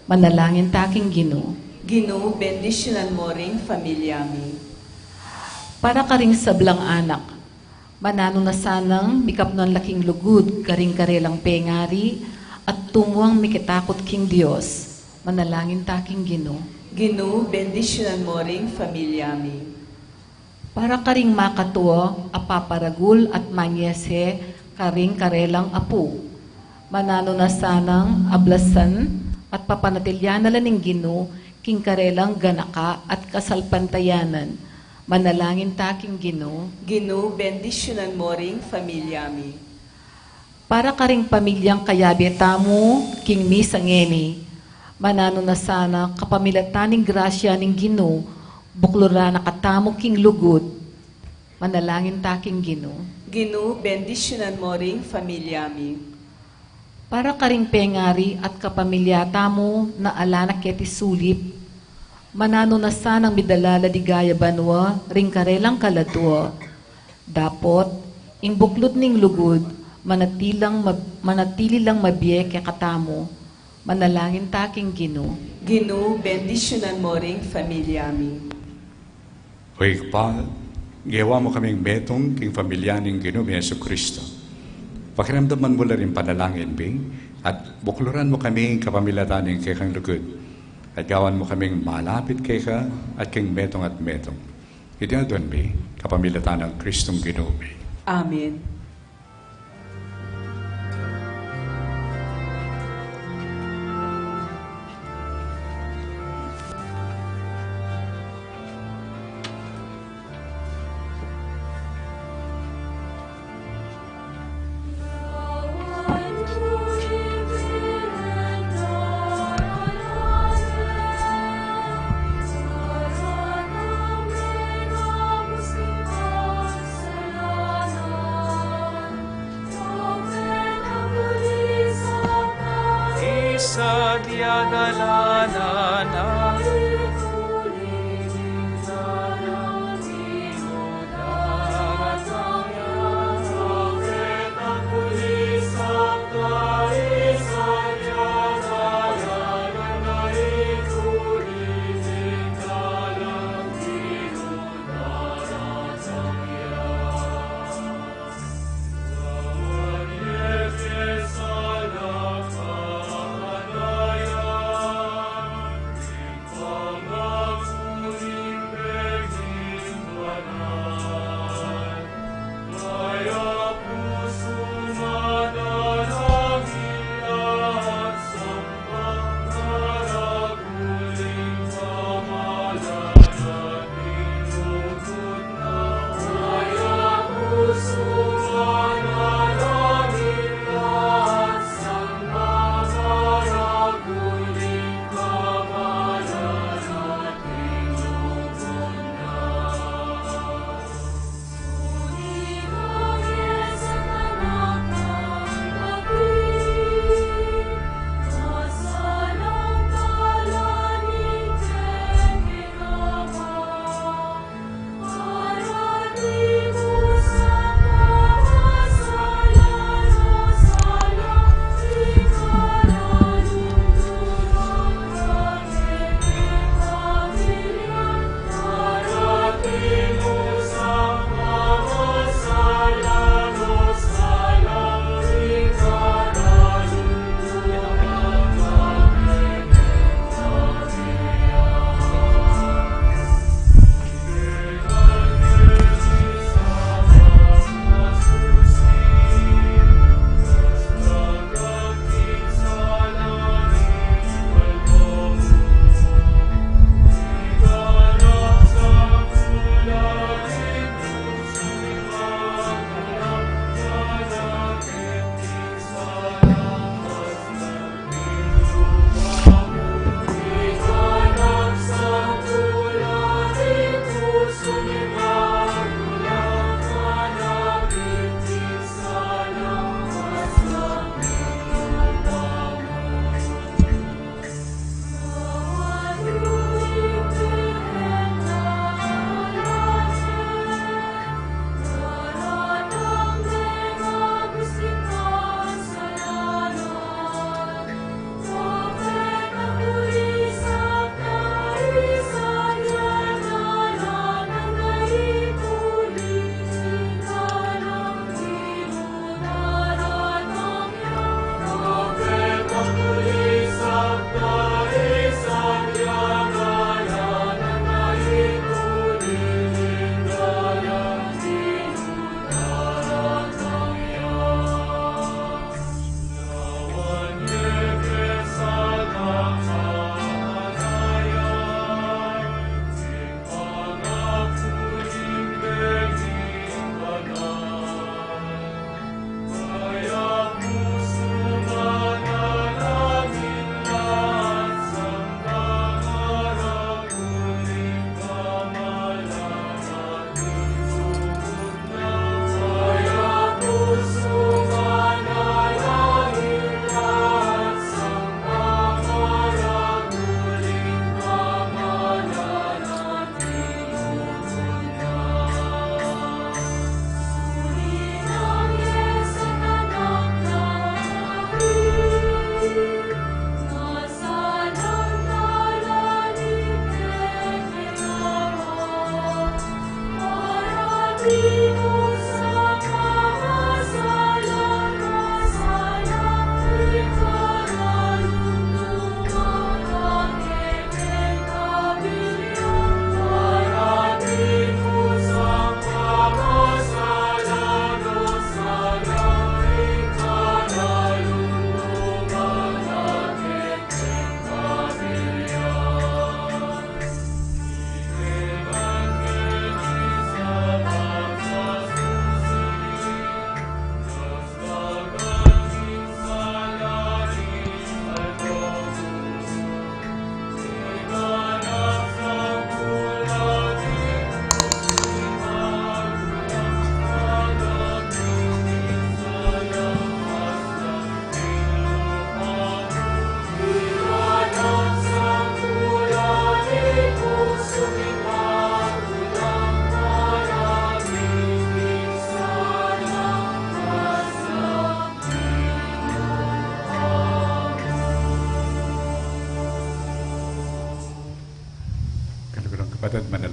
manalangin taking Ginoo. Ginoo, bendisyonan mo ring pamilyami. Para karing sablang anak, manano na sanang mikapnon laking lugud karing karelang pengari at tumuang mikitakot king Dios, manalangin taking Ginoo. Ginoo, bendisyonan mo ring pamilyami. Para karing makatuo, apaparagul at manyese karing karelang apu, manano na sanang ablasan at papanatilyan na laning Ginoo king karelang ganaka at kasalpantayanan, manalangin taking Ginoo. Ginoo, bendisyonan mo ring pamilyami. Para karing pamilyang kayabi tamo king misangeni, manano na sana kapamilataning grasya ning Ginoo, buklura na katamo king lugod, Manalangin taking Ginoo. Ginoo, bendisyonan mo ring familyami. Para karing pengari at kapamilyata mo na alanak ket sulip, manano na sanang midalala di gaya banwa, ring karelang kaladwa. Dapot, ing buklod ning lugod, manatili lang mabiye kay katamo, manalangin taking Ginoo. Ginoo, bendisyonan mo ring familyami. Hoy pa, gawa mo kaming betong king familyaning Ginoo ni Jesucristo. Pakiramdaman mo lang rin panalangin, Bing, at bukluran mo kaming kapamilatan ng kay kang lugod. At gawan mo kaming malapit kay ka at king metong at metong. Ito doon, Bing, kapamilatan ng Kristong Ginoo, Bing. Amen. Sa diagalanan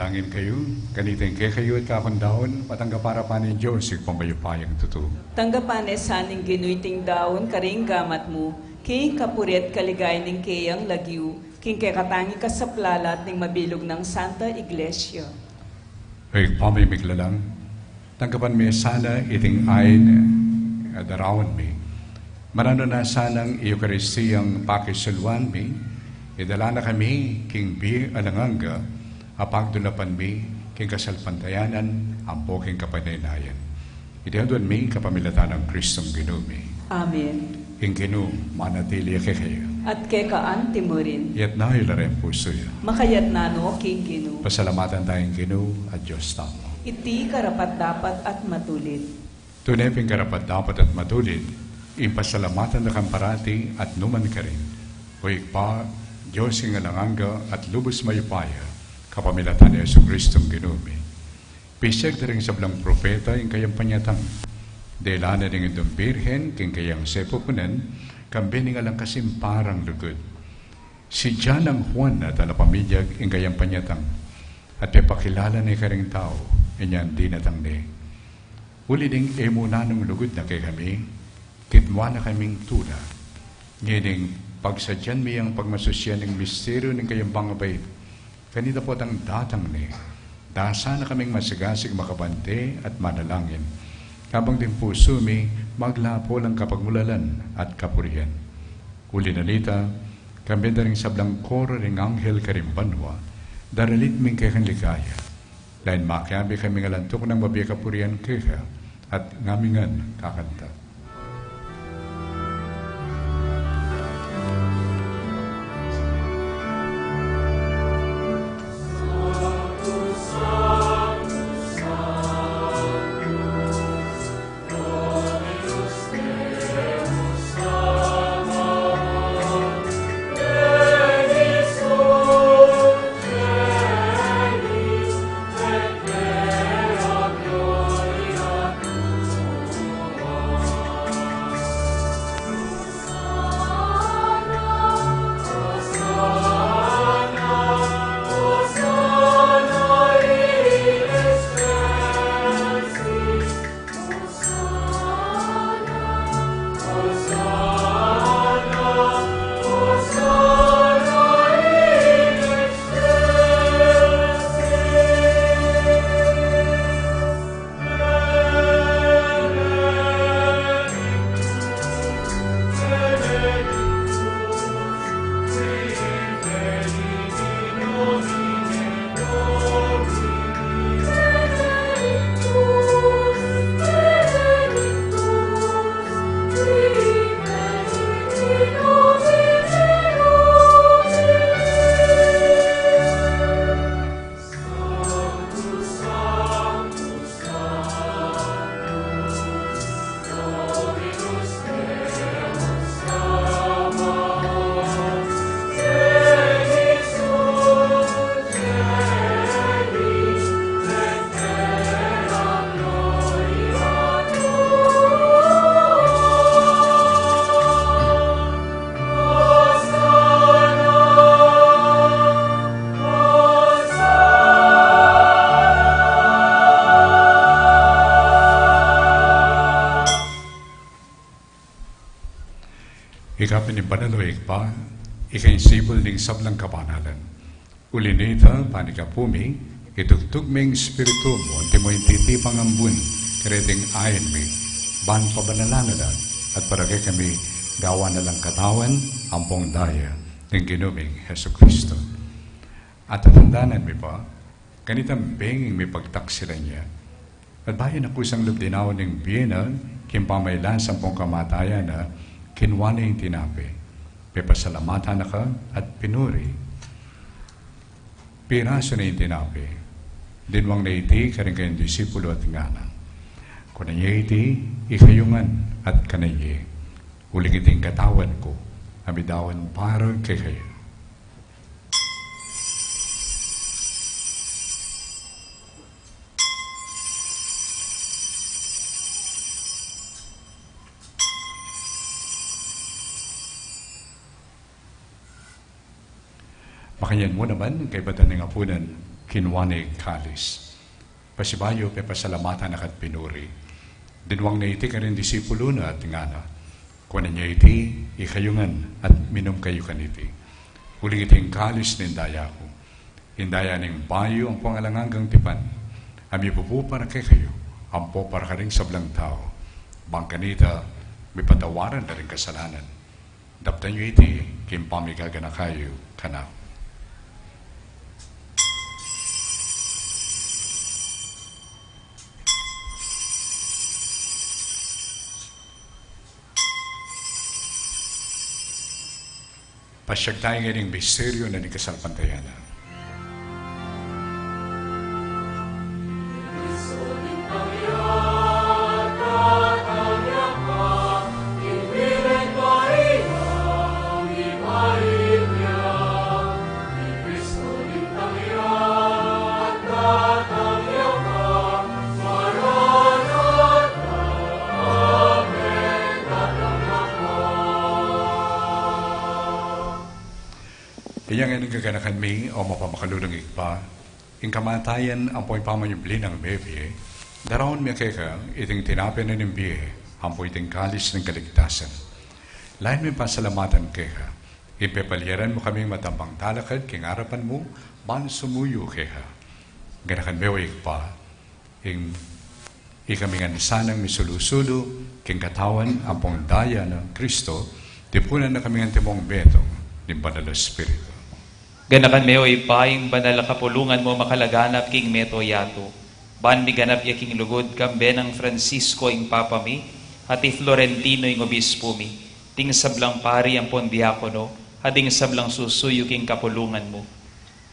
Manalangin kayo, kanitin kayo at kakundaon, patangga para pa ni Diyos, ipambayupayang totoo. Tanggapan saning ginuiting daon karing gamat mo, king kapuret kaligay ning kayang lagyu, king kay katangi ka sa plalat ning mabilog ng Santa Iglesia. Ay pamimiglalang, tanggapan mi sana iting ayn darawan mi. Marano na sanang Eukaristiyang pakisulwan mi, idala na kami king bi alanganga, apagdulapan mi king kasalpantayanan, ampo king kapanaynayan. Idendon mi kapamilatan ng Kristong Ginumi. Amen. King Ginu, manatili kayo. At kay kaanti mo rin, Yat na ilarem puso ya. makayat nano king ginu. Pasalamatan tayong Ginu at Diyos tamo. Iti karapat dapat at matulit. Tunay ping karapat dapat at matulid, ipasalamatan na kang parati at numan ka rin. Huwag pa, Diyos yung alanganga at lubos mayupaya, kapamilatan ni Yesu Kristong Ginumi. Pisag na rin sablang propeta yung kayang panyatang. Dela na rin itong birhen, king kayang sepupunan, kambining alang kasimparang lugod. Si Jan ang Juan na talapamidyag yung kayang panyatang. At ipakilala ni karing tao, inyan di natang ni. Uli ding emunanong lugod na kay kami, kitwa na kaming tula. Ngining pagsadyan mi ang pagmasusyan ng misteryo ng kayang bangabay. Kanita po ang datang ni. Dasa na kaming masigasig makabante at manalangin. Habang din puso mi, maglapo lang kapagmulalan at kapurihan. Uli nalita, kami na rin sablang koro ng anghel karimbanwa, daralit ming kay ligaya. Dahil makiabi kami ngalantok ng mabiya kapurihan kaya at ngamingan kakanta. Ikapin ni Banaloy pa, ikaisibol ning sablang kapanalan. Ulinita, panikapumi, itugtugming spiritu mo, anti mo intitipang ambun, kareting ayon mi, ban pabanalanadan, at para kay kami, gawa na lang katawan, ampong daya, ng ginuming Heso Kristo. At tatandanan mi pa, kanitang benging mi pagtaksilan niya, at bayan ako isang lubdinaw ng biyena, kimpamaylan sampung kamatayan na, kinwala yung tinapi, pepasalamatan na ka at pinuri. Piraso na yung tinapi, dinwang na iti karing kayong disipulo at ngana. Kung na iti, ikayungan at kanaye, uling iting katawan ko, amidawan para kay kayo. Makayan mo naman kay Batan ng Apunan kinwane kalis. Pasibayo pe pasalamatan akat pinuri. Dinwang na iti ka rin disipulo na at ngana. Kunan niya iti, ikayungan at minum kayo kaniti. Huling iting kalis nindaya ko. Hindaya ning bayo ang pangalanganggang tipan. Ami pupu para kay kayo. Ampo para ka rin sablang tao. Bangkanita, may patawaran na rin kasalanan. Daptan niyo iti, kimpamigaga na kayo kanao. Pasyag tayo ngayong misteryo na nikasalpantayanan. Iyang nga nagkaganakan mi o mapamakalulong ikpa, ing kamatayan ang po'y pamayubli ng bebe, darawon mi kaya iting tinapin na ng biye, ang po'y iting kalis ng kaligtasan. Lain mi pasalamatan kaya, ipepalyaran mo kaming matambang talakad, kingarapan mo, ban sumuyo kaya. Ganakan mi o ikpa, ing ikaming sanang misulusulo, king katawan ang pong daya ng Kristo, tipunan na kaming antimong betong, ng Banal na Espiritu. Ganakan meo ipaying banal kapulungan mo makalaganap king meto yato. Ban mi ganap yaking lugod kambe ng Francisco ing Papa mi, ati Florentino ing Obispo mi. Ting sablang pari ang pondiakono, hading sablang susuyo king kapulungan mo.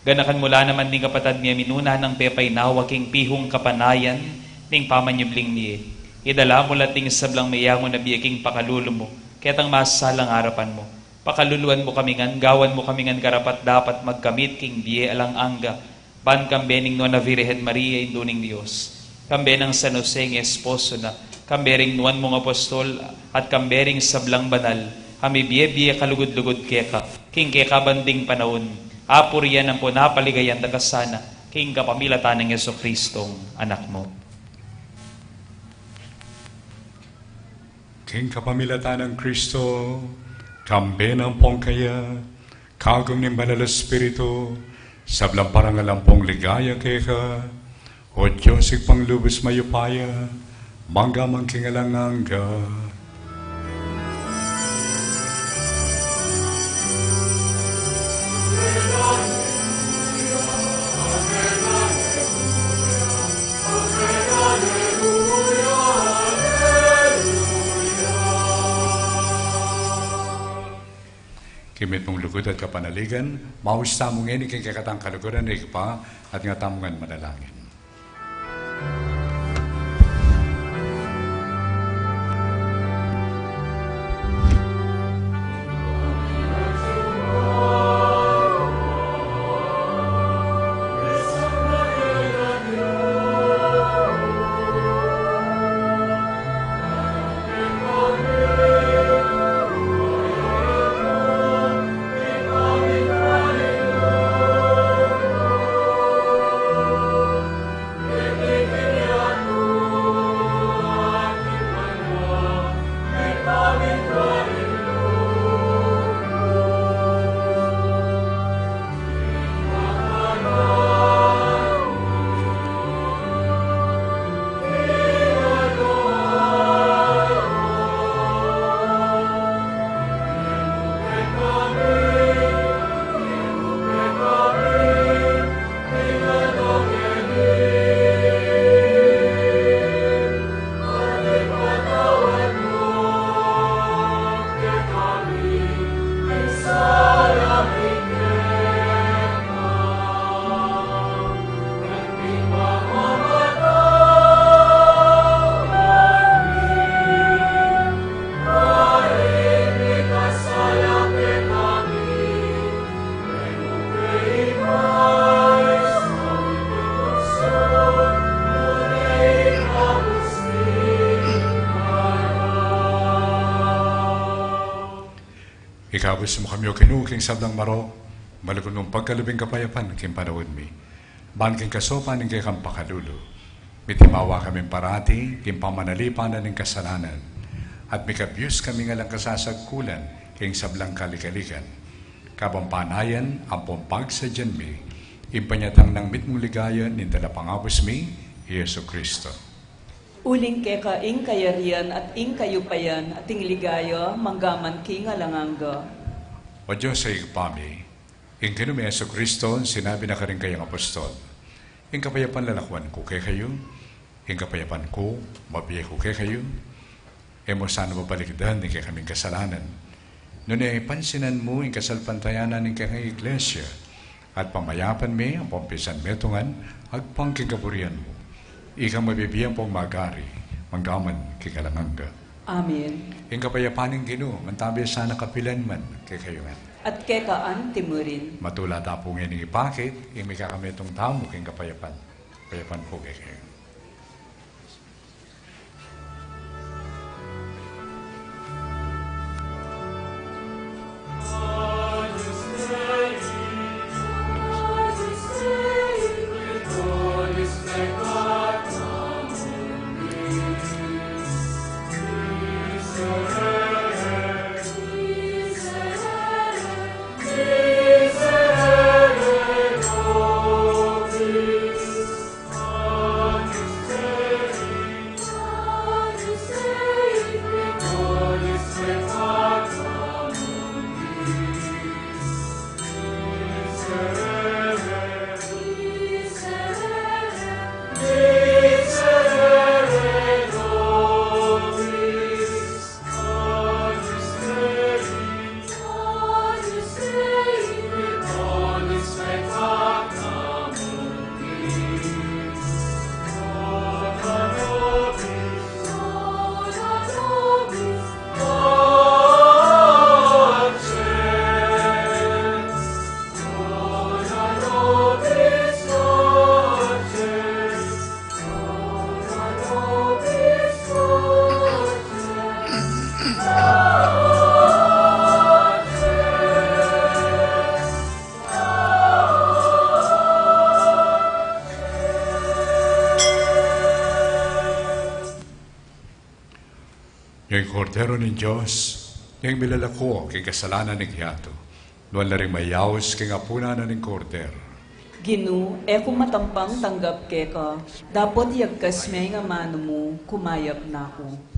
Ganakan mula naman ning kapatad niya minuna ng pepay nawa king pihong kapanayan, ning pamanyubling niye. Idala mo lating sablang mayango na biyaking pakalulo mo, ketang masalang harapan mo. Pakaluluan mo kamingan, gawan mo kamingan karapat dapat magkamit king biye alang angga, ban kambening Nona Virgen Maria induning Diyos. Kambenang San Jose ng esposo na, kambering nuan mong apostol, at kambering sablang banal, kami biye-biye kalugod-lugod keka, king keka banding panahon, apur yan ang po napaligayan na kasana, king kapamilatan ng Yeso Kristong anak mo. King kapamilatan ng Kristo, kambe ng pongkaya, kagom ng Banal na Espiritu, sablang parangalampong ligaya keka, o Diyos panglubos mayupaya, mangga mangkingalanganga. Kimit mong lugod at kapanaligan, mausta mo ngayon iking kakatang kaluguran na ikpa at nga tamungan manalangin. Ikabos mo kami o kinuking sablang maro, malagod mong pagkalubing kapayapan, kim panawad mi. Ban king kasopan ng kang pakalulo. Mitimawa kami parati, king pamanalipanan ng kasalanan. At mikabyus kami nga lang kasasagkulan, king sablang kalikalikan. Kabampanayan, ang pumpag sa dyanmi, impanyatang ng mitmong ligaya, nindala pangabos mi, Yesu Kristo. Uling keka ing kayarian at ing kayupayan at ing ligaya, manggaman king alanganga. O Diyos sa igpami, ing kinumi Yesu Kristo, sinabi na ka rin kayang apostol, ing kapayapan lalakwan ko kay kayo, ing kapayapan ko, mabiya ko kay kayo, mo sana mabalikdan ni kay kaming kasalanan. Noon ay pansinan mo ing kasalpantayanan ng kay iglesia, at pamayapan mi ang pampisan metungan, agpang kikaburian mo. Ikang mabibiyang pong magari, manggaman kikalanganga. Amen. Ing kapayapan ng Ginoo, mantabi sana kapilan man kay kayo nga. At kekaan timurin. Matula tapo nga ng ipakit, ing may kakametong tamo king kapayapan. Kapayapan po kay kayo. Yung kordero ng Diyos, yung milalako kay kasalanan ng hiyato, nuwan na rin mayaos kay ngapuna na ng kordero. Ginu, kung matampang tanggap keka, dapat yagkas may nga mano mo, kumayap na ako.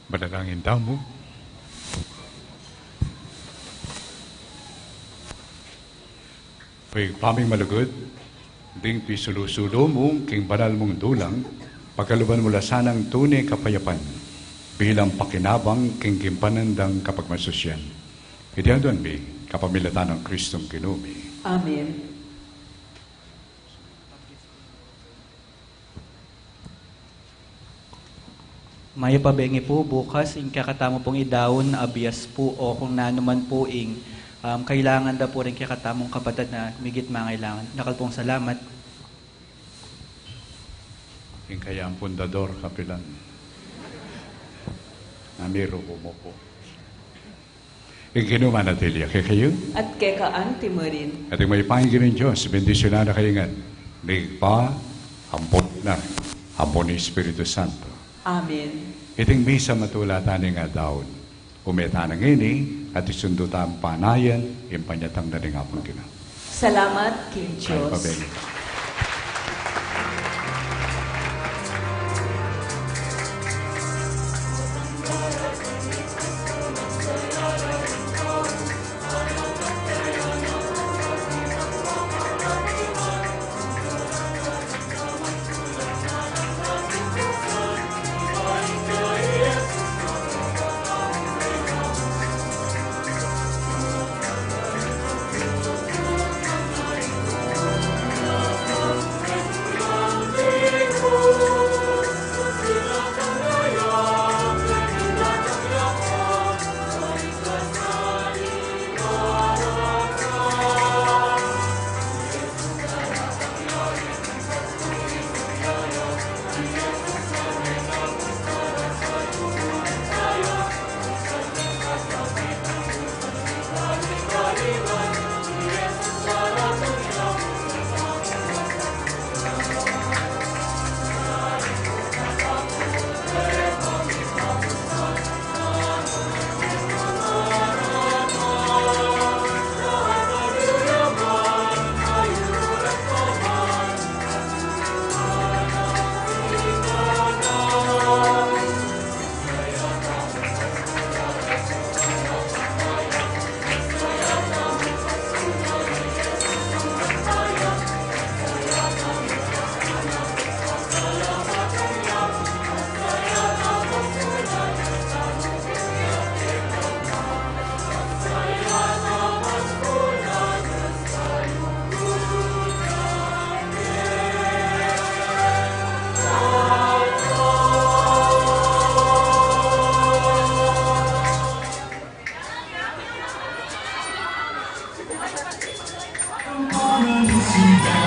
Manalangin damo. Pag paming malugod, ding pisulusulo mong king banal mong dulang, pagkaluban mula sanang tunay kapayapan, bilang pakinabang king kimpanandang kapag masusyan. Itiyan doon, kapamilatan ng Kristong kinumi. Amen. Maya pabengi po bukas, ing kakatamo pong idawon na abiyas po o kung nanuman po ing kailangan da po rin kakatamong kapatid na migit mangailangan. Nakal pong salamat. King kaya ang pundador kapilan. Namiro po mo po. King kinuman na tilya, kaya kayo? At kekaan timurin. At yung may pangingin ng Diyos, bendisyon na kayo nga. Ligpa, ampon na, ampon ni Espiritu Santo. Amen. Iting misa matulatan nga daon. Umeta ng ini at isundutan panayan, impanyatang na rin nga pong gina. Salamat, King Ay, Diyos. pabengi. Sila